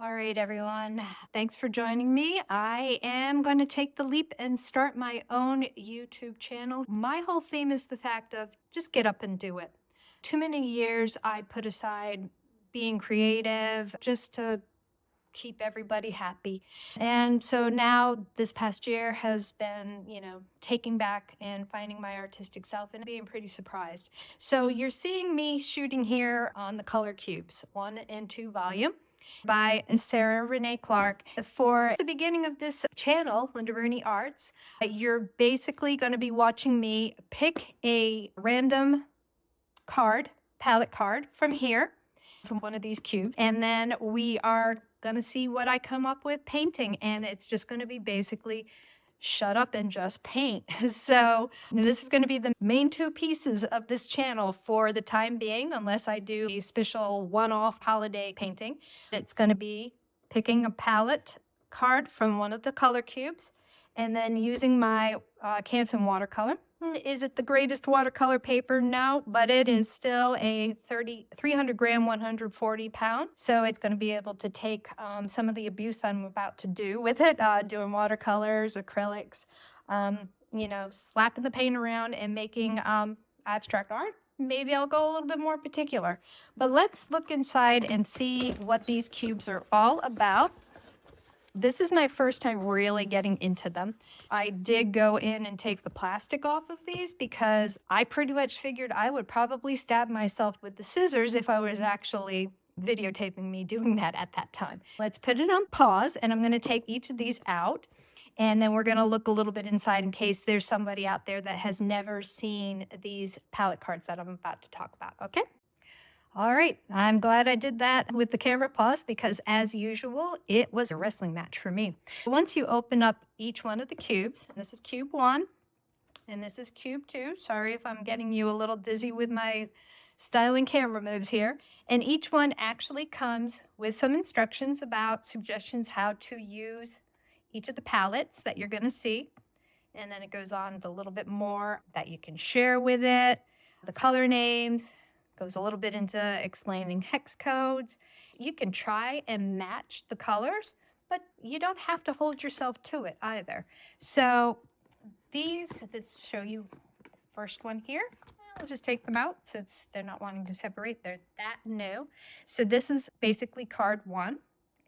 All right, everyone. Thanks for joining me. I am going to take the leap and start my own YouTube channel. My whole theme is the fact of just get up and do it. Too many years I put aside being creative just to keep everybody happy. And so now this past year has been, taking back and finding my artistic self and being pretty surprised. So you're seeing me shooting here on the color cubes, 1 and 2 volume by Sarah Renee Clark. For the beginning of this channel, Linda Rooney Arts, you're basically going to be watching me pick a random card, palette card from here, from one of these cubes. And then we are going to see what I come up with painting. And it's just going to be basically shut up and just paint. So this is going to be the main 2 pieces of this channel for the time being, unless I do a special one-off holiday painting. It's going to be picking a palette card from one of the color cubes and then using my Canson watercolor. Is it the greatest watercolor paper? No, but it is still a 300 gram, 140 pound. So it's going to be able to take some of the abuse I'm about to do with it, doing watercolors, acrylics, slapping the paint around and making abstract art. Maybe I'll go a little bit more particular. But let's look inside and see what these cubes are all about. This is my first time really getting into them. I did go in and take the plastic off of these because I pretty much figured I would probably stab myself with the scissors if I was actually videotaping me doing that at that time. Let's put it on pause, and I'm going to take each of these out, and then we're going to look a little bit inside in case there's somebody out there that has never seen these palette cards that I'm about to talk about, okay? All right, I'm glad I did that with the camera pause because, as usual, it was a wrestling match for me. Once you open up each one of the cubes, this is cube 1 and this is cube 2. Sorry if I'm getting you a little dizzy with my styling camera moves here. And each one actually comes with some instructions about suggestions how to use each of the palettes that you're going to see. And then it goes on with a little bit more that you can share with it, the color names. Goes a little bit into explaining hex codes. You can try and match the colors, but you don't have to hold yourself to it either. So let's show you first one here. I'll just take them out since they're not wanting to separate. They're that new. So this is basically card 1.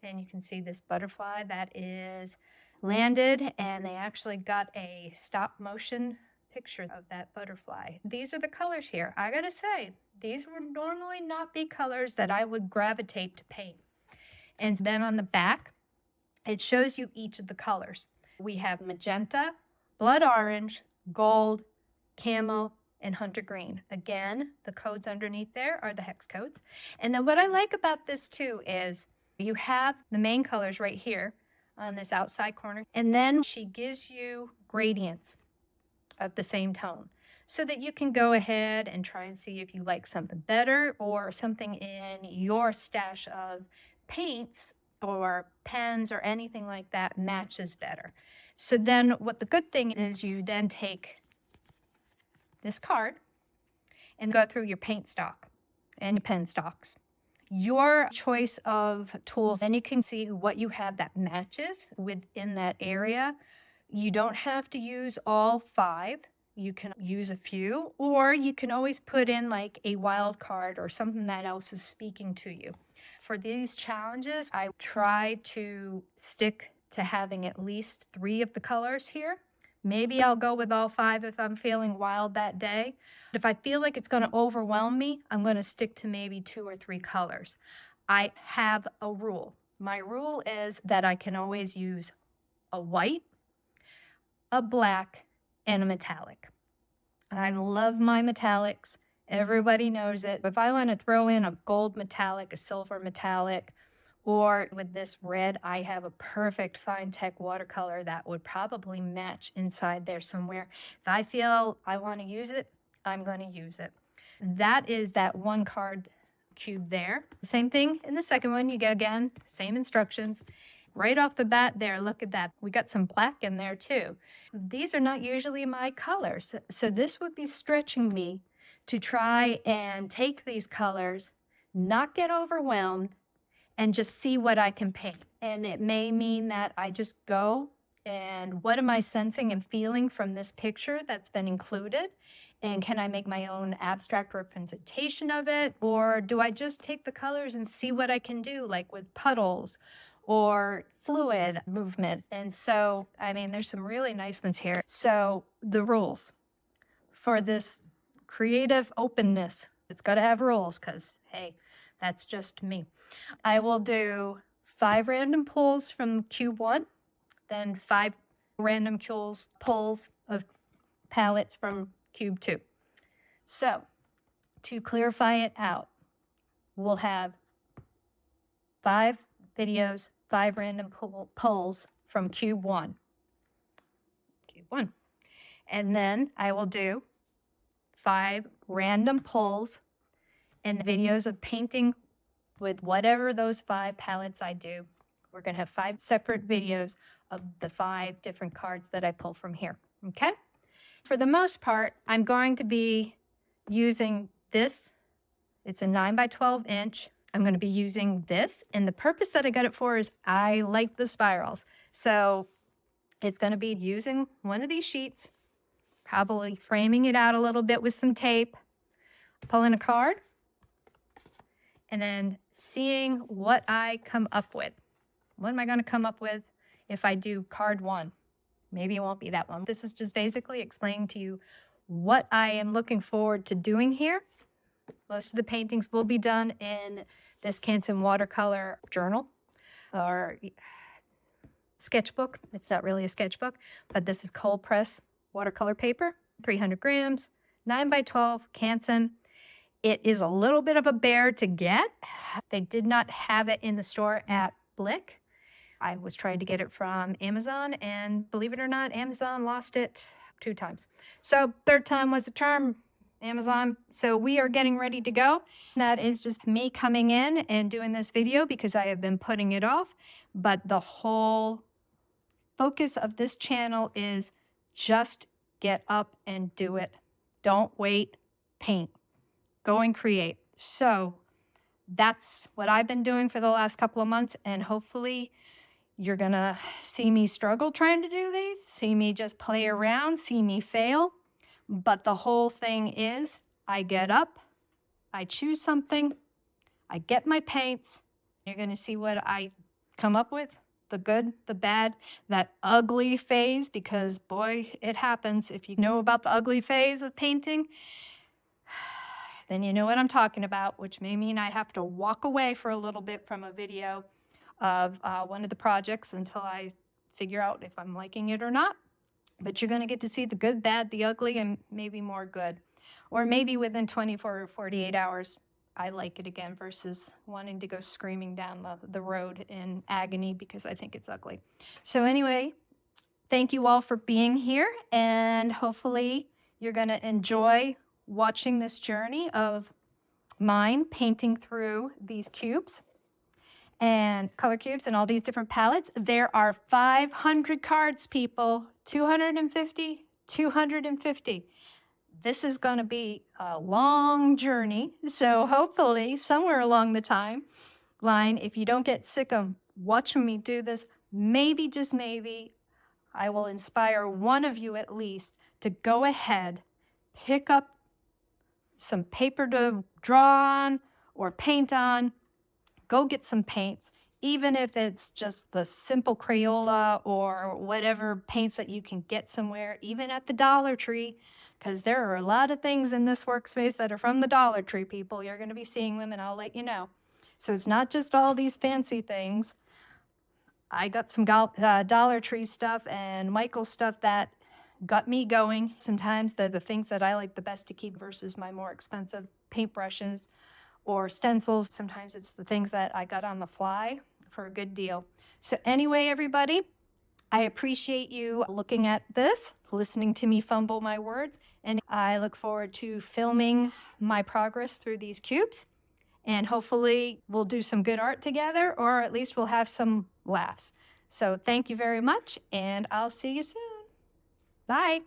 And you can see this butterfly that is landed, and they actually got a stop motion picture of that butterfly. These are the colors here. I gotta say, these would normally not be colors that I would gravitate to paint. And then on the back, it shows you each of the colors. We have magenta, blood orange, gold, camel, and hunter green. Again, the codes underneath there are the hex codes. And then what I like about this too is you have the main colors right here on this outside corner, and then she gives you gradients of the same tone so that you can go ahead and try and see if you like something better or something in your stash of paints or pens or anything like that matches better. So then what the good thing is, you then take this card and go through your paint stock and your pen stocks, your choice of tools, and you can see what you have that matches within that area. You don't have to use all 5. You can use a few, or you can always put in like a wild card or something that else is speaking to you. For these challenges, I try to stick to having at least 3 of the colors here. Maybe I'll go with all 5 if I'm feeling wild that day. But if I feel like it's going to overwhelm me, I'm going to stick to maybe 2 or 3 colors. I have a rule. My rule is that I can always use a white, a black, and a metallic. I love my metallics. Everybody knows it. If I want to throw in a gold metallic, a silver metallic, or with this red, I have a perfect fine tech watercolor that would probably match inside there somewhere. If I feel I want to use it, I'm going to use it. That is that 1 card cube there. Same thing in the second one. You get, again, same instructions. Right off the bat there, look at that. We got some black in there too. These are not usually my colors. So this would be stretching me to try and take these colors, not get overwhelmed, and just see what I can paint. And it may mean that I just go and what am I sensing and feeling from this picture that's been included? And can I make my own abstract representation of it? Or do I just take the colors and see what I can do, like with puddles or fluid movement? And so, I mean, there's some really nice ones here. So the rules for this creative openness, it's got to have rules because, hey, that's just me. I will do 5 random pulls from cube 1, then 5 random pulls of palettes from cube 2. So to clarify it out, we'll have 5 videos, 5 random pulls from cube 1. And then I will do 5 random pulls and videos of painting with whatever those 5 palettes I do. We're going to have 5 separate videos of the 5 different cards that I pull from here. Okay? For the most part, I'm going to be using this. It's a 9 by 12 inch. I'm going to be using this. And the purpose that I got it for is I like the spirals. So it's going to be using one of these sheets, probably framing it out a little bit with some tape, pulling a card, and then seeing what I come up with. What am I going to come up with if I do card 1? Maybe it won't be that one. This is just basically explaining to you what I am looking forward to doing here. Most of the paintings will be done in this Canson watercolor journal or sketchbook. It's not really a sketchbook, but this is cold press watercolor paper, 300 grams, 9 by 12 Canson. It is a little bit of a bear to get. They did not have it in the store at Blick. I was trying to get it from Amazon, and believe it or not, Amazon lost it 2 times. So 3rd time was the charm, Amazon. So we are getting ready to go. That is just me coming in and doing this video because I have been putting it off. But the whole focus of this channel is just get up and do it. Don't wait, paint. Go and create. So that's what I've been doing for the last couple of months, and hopefully you're going to see me struggle trying to do these, see me just play around, see me fail. But the whole thing is I get up, I choose something, I get my paints. You're going to see what I come up with, the good, the bad, that ugly phase, because boy, it happens. If you know about the ugly phase of painting, then you know what I'm talking about, which may mean I have to walk away for a little bit from a video of one of the projects until I figure out if I'm liking it or not. But you're going to get to see the good, bad, the ugly, and maybe more good. Or maybe within 24 or 48 hours, I like it again versus wanting to go screaming down the road in agony because I think it's ugly. So anyway, thank you all for being here, and hopefully you're going to enjoy watching this journey of mine painting through these cubes and color cubes and all these different palettes. There are 500 cards, people. 250, 250. This is going to be a long journey. So hopefully somewhere along the timeline, if you don't get sick of watching me do this, maybe, just maybe, I will inspire one of you at least to go ahead, pick up some paper to draw on or paint on, go get some paints, even if it's just the simple Crayola or whatever paints that you can get somewhere, even at the Dollar Tree, because there are a lot of things in this workspace that are from the Dollar Tree, people. You're going to be seeing them, and I'll let you know. So it's not just all these fancy things. I got some Dollar Tree stuff and Michael's stuff that got me going. Sometimes the things that I like the best to keep versus my more expensive paintbrushes or stencils. Sometimes it's the things that I got on the fly for a good deal. So anyway, everybody, I appreciate you looking at this, listening to me fumble my words, and I look forward to filming my progress through these cubes. And hopefully we'll do some good art together, or at least we'll have some laughs. So thank you very much, and I'll see you soon. Bye.